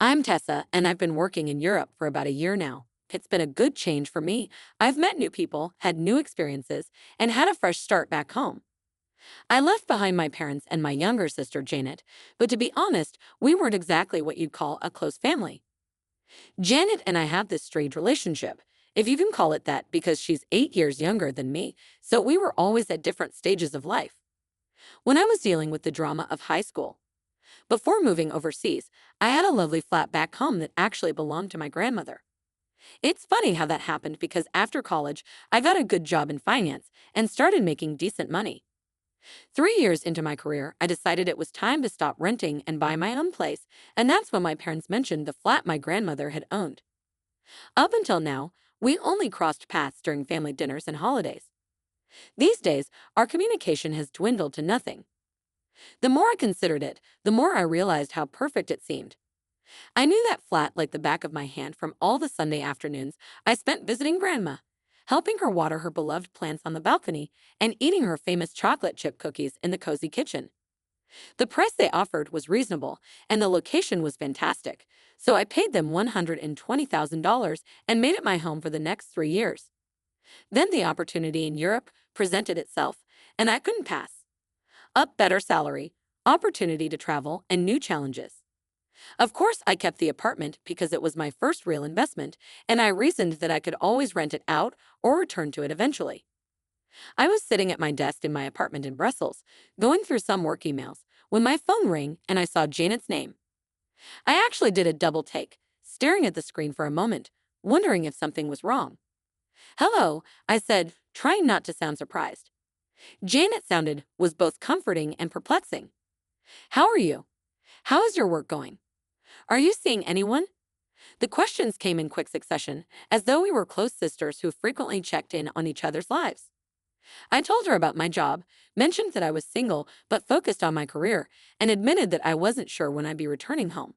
I'm Tessa, and I've been working in Europe for about a year now. It's been a good change for me. I've met new people, had new experiences, and had a fresh start back home. I left behind my parents and my younger sister, Janet, but to be honest, we weren't exactly what you'd call a close family. Janet and I have this strange relationship, if you can call it that, because she's 8 years younger than me, so we were always at different stages of life. When I was dealing with the drama of high school, before moving overseas, I had a lovely flat back home that actually belonged to my grandmother. It's funny how that happened because after college, I got a good job in finance and started making decent money. 3 years into my career, I decided it was time to stop renting and buy my own place, and that's when my parents mentioned the flat my grandmother had owned. Up until now, we only crossed paths during family dinners and holidays. These days, our communication has dwindled to nothing. The more I considered it, the more I realized how perfect it seemed. I knew that flat like the back of my hand from all the Sunday afternoons I spent visiting Grandma, helping her water her beloved plants on the balcony, and eating her famous chocolate chip cookies in the cozy kitchen. The price they offered was reasonable, and the location was fantastic, so I paid them $120,000 and made it my home for the next 3 years. Then the opportunity in Europe presented itself, and I couldn't pass. Up better salary, opportunity to travel, and new challenges. Of course, I kept the apartment because it was my first real investment, and I reasoned that I could always rent it out or return to it eventually. I was sitting at my desk in my apartment in Brussels, going through some work emails, when my phone rang and I saw Janet's name. I actually did a double take, staring at the screen for a moment, wondering if something was wrong. Hello, I said, trying not to sound surprised. Janet sounded was both comforting and perplexing. How are you? How is your work going? Are you seeing anyone? The questions came in quick succession, as though we were close sisters who frequently checked in on each other's lives. I told her about my job, mentioned that I was single but focused on my career, and admitted that I wasn't sure when I'd be returning home.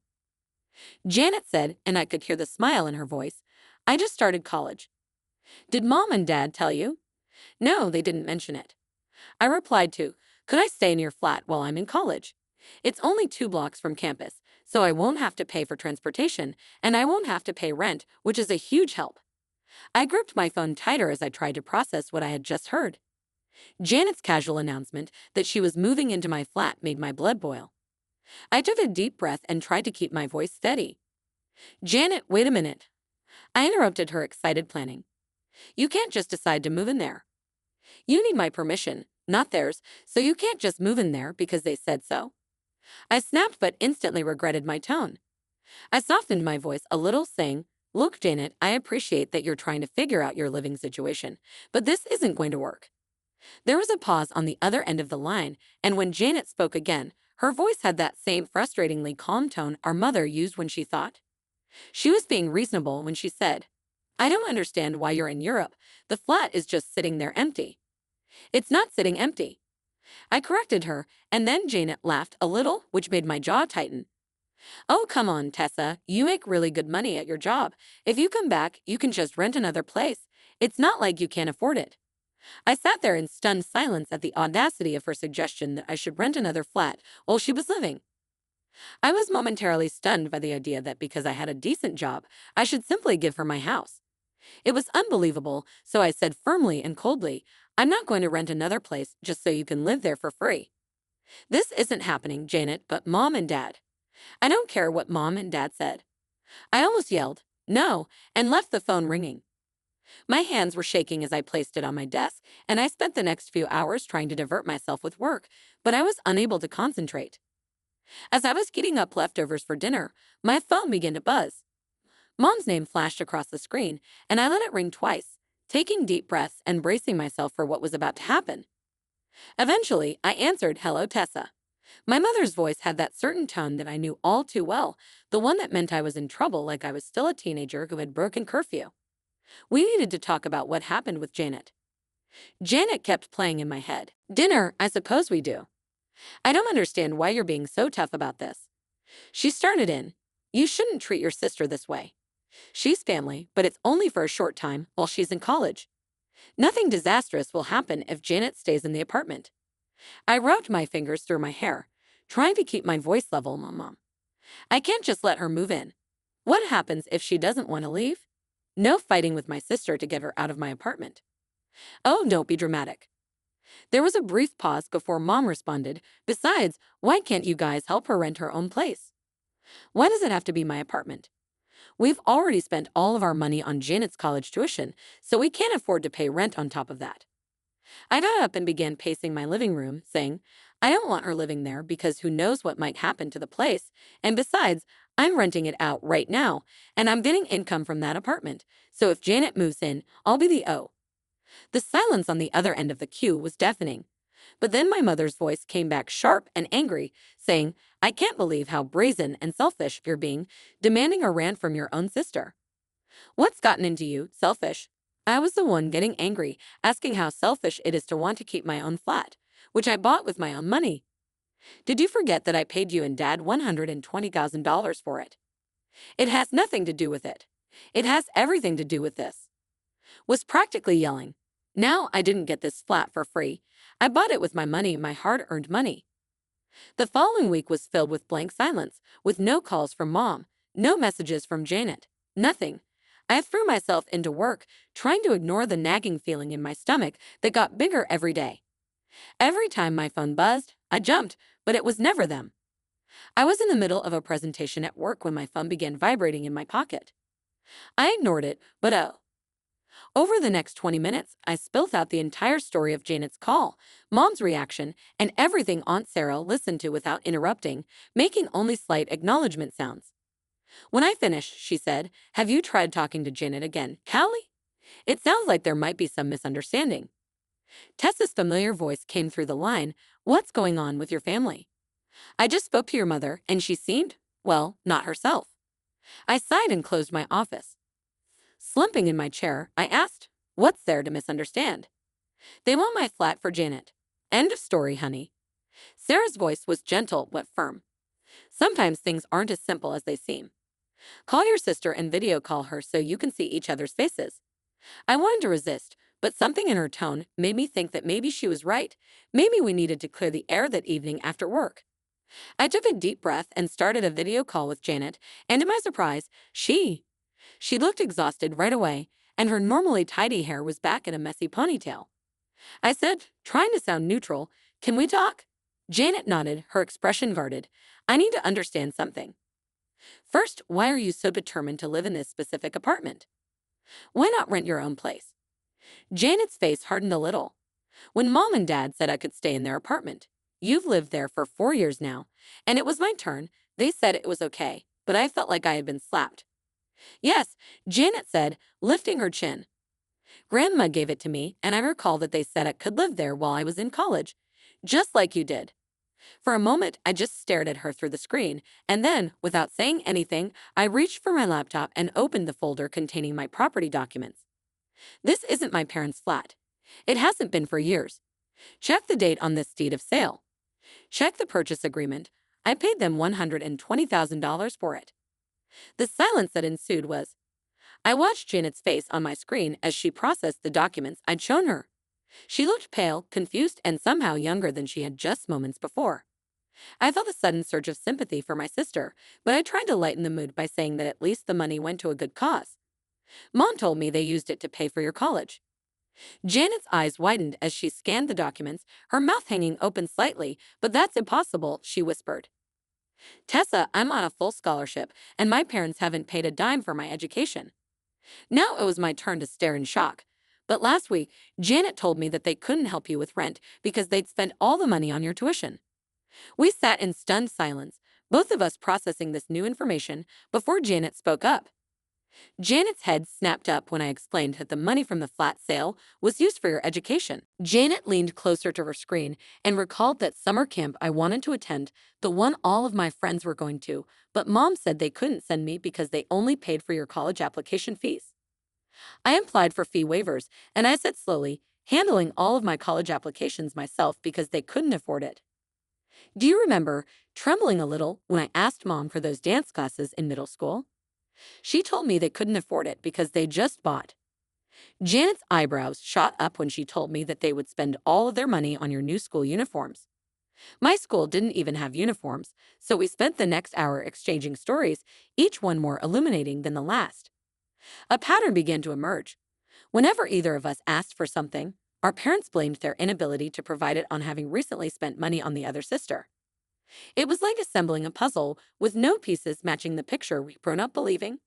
Janet said, and I could hear the smile in her voice, I just started college. Did Mom and Dad tell you? No, they didn't mention it. I replied to, could I stay in your flat while I'm in college? It's only 2 blocks from campus, so I won't have to pay for transportation, and I won't have to pay rent, which is a huge help. I gripped my phone tighter as I tried to process what I had just heard. Janet's casual announcement that she was moving into my flat made my blood boil. I took a deep breath and tried to keep my voice steady. Janet, wait a minute. I interrupted her excited planning. You can't just decide to move in there. You need my permission, not theirs, so you can't just move in there because they said so. I snapped but instantly regretted my tone. I softened my voice a little, saying, look, Janet, I appreciate that you're trying to figure out your living situation, but this isn't going to work. There was a pause on the other end of the line, and when Janet spoke again, her voice had that same frustratingly calm tone our mother used when she thought. She was being reasonable when she said, I don't understand why you're in Europe. The flat is just sitting there empty. It's not sitting empty. I corrected her, and then Janet laughed a little, which made my jaw tighten. Oh, come on, Tessa. You make really good money at your job. If you come back, you can just rent another place. It's not like you can't afford it. I sat there in stunned silence at the audacity of her suggestion that I should rent another flat while she was living. I was momentarily stunned by the idea that because I had a decent job, I should simply give her my house. It was unbelievable, so I said firmly and coldly, I'm not going to rent another place just so you can live there for free. This isn't happening, Janet, but Mom and Dad. I don't care what Mom and Dad said. I almost yelled, no, and left the phone ringing. My hands were shaking as I placed it on my desk, and I spent the next few hours trying to divert myself with work, but I was unable to concentrate. As I was heating up leftovers for dinner, my phone began to buzz. Mom's name flashed across the screen, and I let it ring twice, taking deep breaths and bracing myself for what was about to happen. Eventually, I answered, hello, Tessa. My mother's voice had that certain tone that I knew all too well, the one that meant I was in trouble, like I was still a teenager who had broken curfew. We needed to talk about what happened with Janet. Janet kept playing in my head. Dinner, I suppose we do. I don't understand why you're being so tough about this. She started in, you shouldn't treat your sister this way. She's family, but it's only for a short time while she's in college. Nothing disastrous will happen if Janet stays in the apartment. I rubbed my fingers through my hair, trying to keep my voice level, Mom. I can't just let her move in. What happens if she doesn't want to leave? No fighting with my sister to get her out of my apartment. Oh, don't be dramatic. There was a brief pause before Mom responded, besides, why can't you guys help her rent her own place? Why does it have to be my apartment? We've already spent all of our money on Janet's college tuition, so we can't afford to pay rent on top of that. I got up and began pacing my living room, saying, I don't want her living there because who knows what might happen to the place, and besides, I'm renting it out right now, and I'm getting income from that apartment, so if Janet moves in, I'll be the O. The silence on the other end of the queue was deafening. But then my mother's voice came back sharp and angry, saying, I can't believe how brazen and selfish you're being, demanding a rant from your own sister. What's gotten into you, selfish? I was the one getting angry, asking how selfish it is to want to keep my own flat, which I bought with my own money. Did you forget that I paid you and Dad $120,000 for it? It has nothing to do with it. It has everything to do with this. Was practically yelling. Now I didn't get this flat for free. I bought it with my money, my hard-earned money. The following week was filled with blank silence, with no calls from Mom, no messages from Janet, nothing. I threw myself into work, trying to ignore the nagging feeling in my stomach that got bigger every day. Every time my phone buzzed, I jumped, but it was never them. I was in the middle of a presentation at work when my phone began vibrating in my pocket. I ignored it, but over the next 20 minutes, I spilled out the entire story of Janet's call, Mom's reaction, and everything Aunt Sarah listened to without interrupting, making only slight acknowledgement sounds. When I finished, she said, Have you tried talking to Janet again, Callie? It sounds like there might be some misunderstanding. Tessa's familiar voice came through the line, What's going on with your family? I just spoke to your mother, and she seemed, well, not herself. I sighed and closed my office. Slumping in my chair, I asked, What's there to misunderstand? They want my flat for Janet. End of story, honey. Sarah's voice was gentle but firm. Sometimes things aren't as simple as they seem. Call your sister and video call her so you can see each other's faces. I wanted to resist, but something in her tone made me think that maybe she was right. Maybe we needed to clear the air that evening after work. I took a deep breath and started a video call with Janet, and to my surprise, she looked exhausted right away, and her normally tidy hair was back in a messy ponytail. I said, trying to sound neutral, Can we talk? Janet nodded, her expression guarded. I need to understand something. First, why are you so determined to live in this specific apartment? Why not rent your own place? Janet's face hardened a little. When Mom and Dad said I could stay in their apartment. You've lived there for 4 years now, and it was my turn. They said it was okay, but I felt like I had been slapped. Yes, Janet said, lifting her chin. Grandma gave it to me, and I recall that they said I could live there while I was in college, just like you did. For a moment, I just stared at her through the screen, and then, without saying anything, I reached for my laptop and opened the folder containing my property documents. This isn't my parents' flat. It hasn't been for years. Check the date on this deed of sale. Check the purchase agreement. I paid them $120,000 for it. The silence that ensued was, I watched Janet's face on my screen as she processed the documents I'd shown her. She looked pale, confused, and somehow younger than she had just moments before. I felt a sudden surge of sympathy for my sister, but I tried to lighten the mood by saying that at least the money went to a good cause. Mom told me they used it to pay for your college. Janet's eyes widened as she scanned the documents, her mouth hanging open slightly, but that's impossible, she whispered. Tessa, I'm on a full scholarship, and my parents haven't paid a dime for my education. Now it was my turn to stare in shock. But last week, Janet told me that they couldn't help you with rent because they'd spent all the money on your tuition. We sat in stunned silence, both of us processing this new information, before Janet spoke up. Janet's head snapped up when I explained that the money from the flat sale was used for your education. Janet leaned closer to her screen and recalled that summer camp I wanted to attend, the one all of my friends were going to, but Mom said they couldn't send me because they only paid for your college application fees. I applied for fee waivers, and I said slowly, handling all of my college applications myself because they couldn't afford it. Do you remember trembling a little when I asked Mom for those dance classes in middle school? She told me they couldn't afford it because they just bought. Janet's eyebrows shot up when she told me that they would spend all of their money on your new school uniforms. My school didn't even have uniforms, so we spent the next hour exchanging stories, each one more illuminating than the last. A pattern began to emerge. Whenever either of us asked for something, our parents blamed their inability to provide it on having recently spent money on the other sister. It was like assembling a puzzle with no pieces matching the picture we'd grown up believing.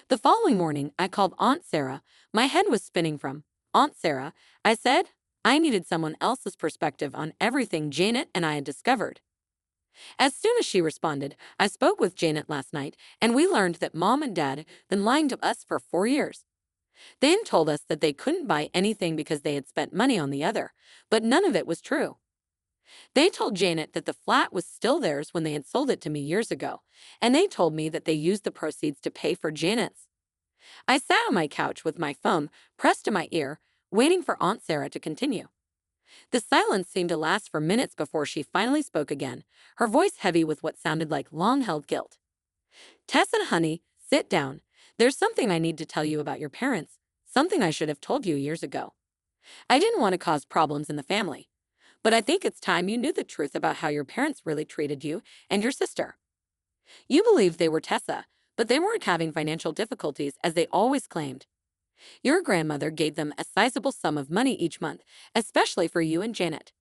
The following morning, I called Aunt Sarah. My head was spinning from Aunt Sarah. I said I needed someone else's perspective on everything Janet and I had discovered. As soon as she responded, I spoke with Janet last night, and we learned that Mom and Dad had been lying to us for 4 years. They had told us that they couldn't buy anything because they had spent money on the other, but none of it was true. They told Janet that the flat was still theirs when they had sold it to me years ago, and they told me that they used the proceeds to pay for Janet's. I sat on my couch with my phone pressed to my ear, waiting for Aunt Sarah to continue. The silence seemed to last for minutes before she finally spoke again, her voice heavy with what sounded like long-held guilt. Tessa, honey, sit down. There's something I need to tell you about your parents, something I should have told you years ago. I didn't want to cause problems in the family, but I think it's time you knew the truth about how your parents really treated you and your sister. You believed they were Tessa, but they weren't having financial difficulties as they always claimed. Your grandmother gave them a sizable sum of money each month, especially for you and Janet.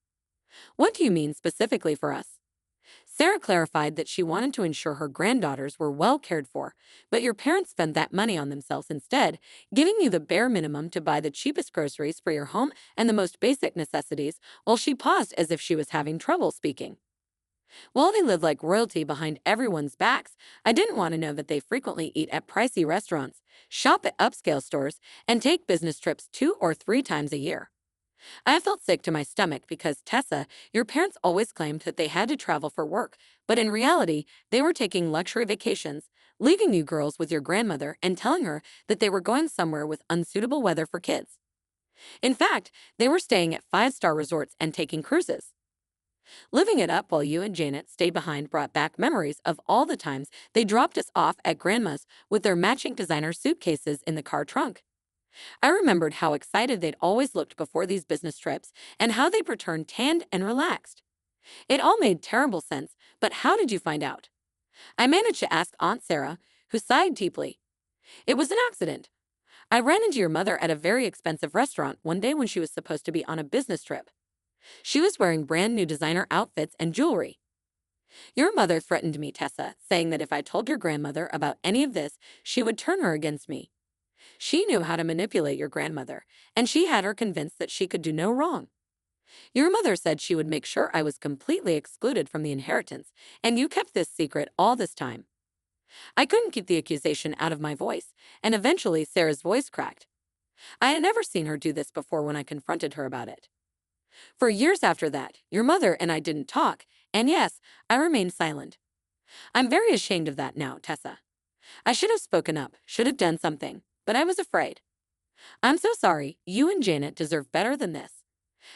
What do you mean specifically for us? Sarah clarified that she wanted to ensure her granddaughters were well cared for, but your parents spent that money on themselves instead, giving you the bare minimum to buy the cheapest groceries for your home and the most basic necessities, while she paused as if she was having trouble speaking. While they lived like royalty behind everyone's backs, I didn't want to know that they frequently eat at pricey restaurants, shop at upscale stores, and take business trips 2 or 3 times a year. I felt sick to my stomach because Tessa, your parents always claimed that they had to travel for work, but in reality, they were taking luxury vacations, leaving you girls with your grandmother and telling her that they were going somewhere with unsuitable weather for kids. In fact, they were staying at five-star resorts and taking cruises. Living it up while you and Janet stayed behind brought back memories of all the times they dropped us off at Grandma's with their matching designer suitcases in the car trunk. I remembered how excited they'd always looked before these business trips and how they'd returned tanned and relaxed. It all made terrible sense, but how did you find out? I managed to ask Aunt Sarah, who sighed deeply. It was an accident. I ran into your mother at a very expensive restaurant one day when she was supposed to be on a business trip. She was wearing brand new designer outfits and jewelry. Your mother threatened me, Tessa, saying that if I told your grandmother about any of this, she would turn her against me. She knew how to manipulate your grandmother, and she had her convinced that she could do no wrong. Your mother said she would make sure I was completely excluded from the inheritance, and you kept this secret all this time. I couldn't keep the accusation out of my voice, and eventually Sarah's voice cracked. I had never seen her do this before when I confronted her about it. For years after that, your mother and I didn't talk, and yes, I remained silent. I'm very ashamed of that now, Tessa. I should have spoken up, should have done something, but I was afraid. I'm so sorry. You and Janet deserve better than this.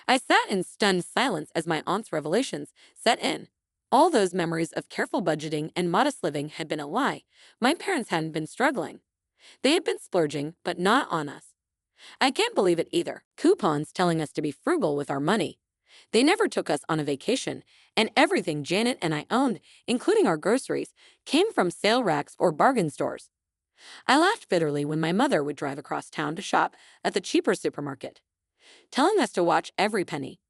I sat in stunned silence as my aunt's revelations set in. All those memories of careful budgeting and modest living had been a lie. My parents hadn't been struggling. They had been splurging, but not on us. I can't believe it either. Coupons telling us to be frugal with our money. They never took us on a vacation, and everything Janet and I owned, including our groceries, came from sale racks or bargain stores. I laughed bitterly when my mother would drive across town to shop at the cheaper supermarket, telling us to watch every penny.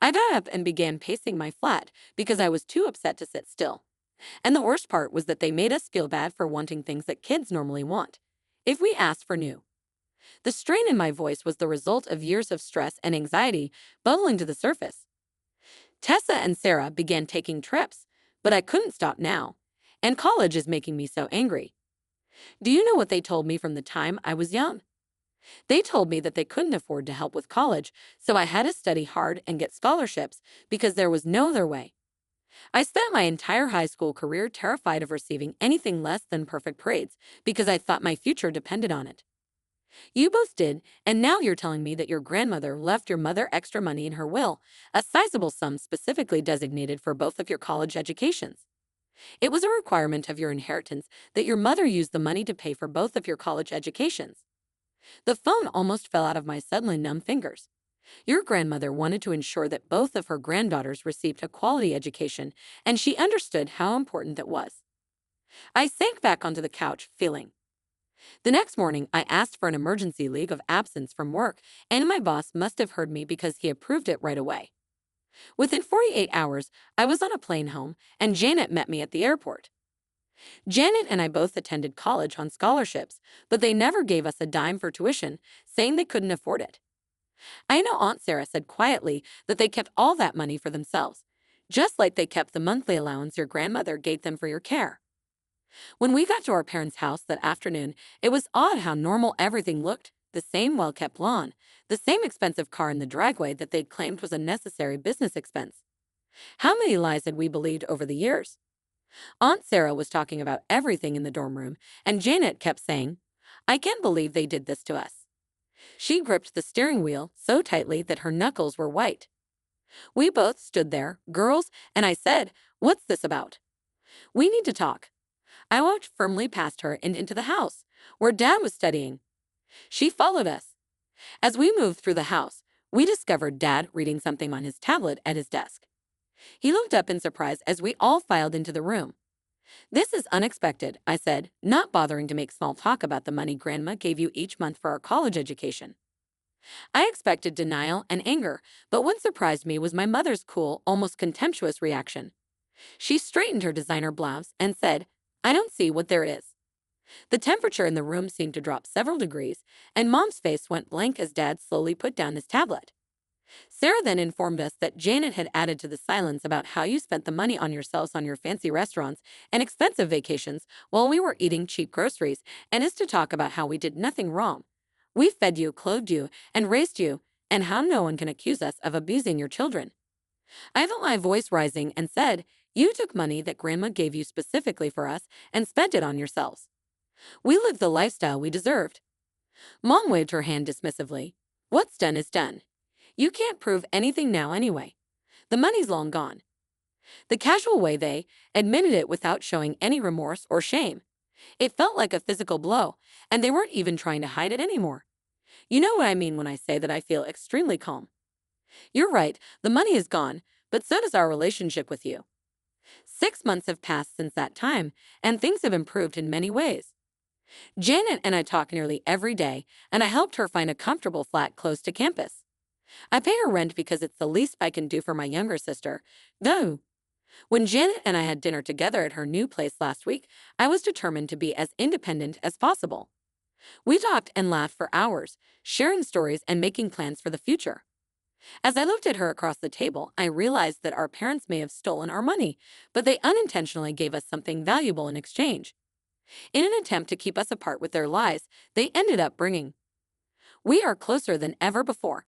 I got up and began pacing my flat because I was too upset to sit still. And the worst part was that they made us feel bad for wanting things that kids normally want, if we asked for new. The strain in my voice was the result of years of stress and anxiety bubbling to the surface. Tessa and Sarah began taking trips, but I couldn't stop now, and college is making me so angry. Do you know what they told me from the time I was young? They told me that they couldn't afford to help with college, so I had to study hard and get scholarships because there was no other way. I spent my entire high school career terrified of receiving anything less than perfect grades because I thought my future depended on it. You both did, and now you're telling me that your grandmother left your mother extra money in her will, a sizable sum specifically designated for both of your college educations. It was a requirement of your inheritance that your mother use the money to pay for both of your college educations. The phone almost fell out of my suddenly numb fingers. Your grandmother wanted to ensure that both of her granddaughters received a quality education, and she understood how important that was. I sank back onto the couch, feeling. The next morning, I asked for an emergency leave of absence from work, and my boss must have heard me because he approved it right away. Within 48 hours, I was on a plane home, and Janet met me at the airport. Janet and I both attended college on scholarships, but they never gave us a dime for tuition, saying they couldn't afford it. I know Aunt Sarah said quietly that they kept all that money for themselves, just like they kept the monthly allowance your grandmother gave them for your care. When we got to our parents' house that afternoon, it was odd how normal everything looked: the same well kept lawn, the same expensive car in the driveway that they'd claimed was a necessary business expense. How many lies had we believed over the years? Aunt Sarah was talking about everything in the dorm room, and Janet kept saying, "I can't believe they did this to us." She gripped the steering wheel so tightly that her knuckles were white. We both stood there, girls, and I said, "What's this about? We need to talk." I walked firmly past her and into the house, where Dad was studying. She followed us. As we moved through the house, we discovered Dad reading something on his tablet at his desk. He looked up in surprise as we all filed into the room. "This is unexpected," I said, not bothering to make small talk about the money Grandma gave you each month for our college education. I expected denial and anger, but what surprised me was my mother's cool, almost contemptuous reaction. She straightened her designer blouse and said, "I don't see what there is." The temperature in the room seemed to drop several degrees, and Mom's face went blank as Dad slowly put down his tablet. Sarah then informed us that Janet had added to the silence about how you spent the money on yourselves on your fancy restaurants and expensive vacations while we were eating cheap groceries, and is to talk about how we did nothing wrong. We fed you, clothed you, and raised you, and how no one can accuse us of abusing your children. I felt my voice rising and said, "You took money that Grandma gave you specifically for us and spent it on yourselves. We lived the lifestyle we deserved." Mom waved her hand dismissively. "What's done is done. You can't prove anything now anyway. The money's long gone." The casual way they admitted it without showing any remorse or shame. It felt like a physical blow, and they weren't even trying to hide it anymore. You know what I mean when I say that I feel extremely calm. You're right, the money is gone, but so does our relationship with you. 6 months have passed since that time, and things have improved in many ways. Janet and I talk nearly every day, and I helped her find a comfortable flat close to campus. I pay her rent because it's the least I can do for my younger sister. No. When Janet and I had dinner together at her new place last week, I was determined to be as independent as possible. We talked and laughed for hours, sharing stories and making plans for the future. As I looked at her across the table, I realized that our parents may have stolen our money, but they unintentionally gave us something valuable in exchange. In an attempt to keep us apart with their lies, they ended up bringing. We are closer than ever before.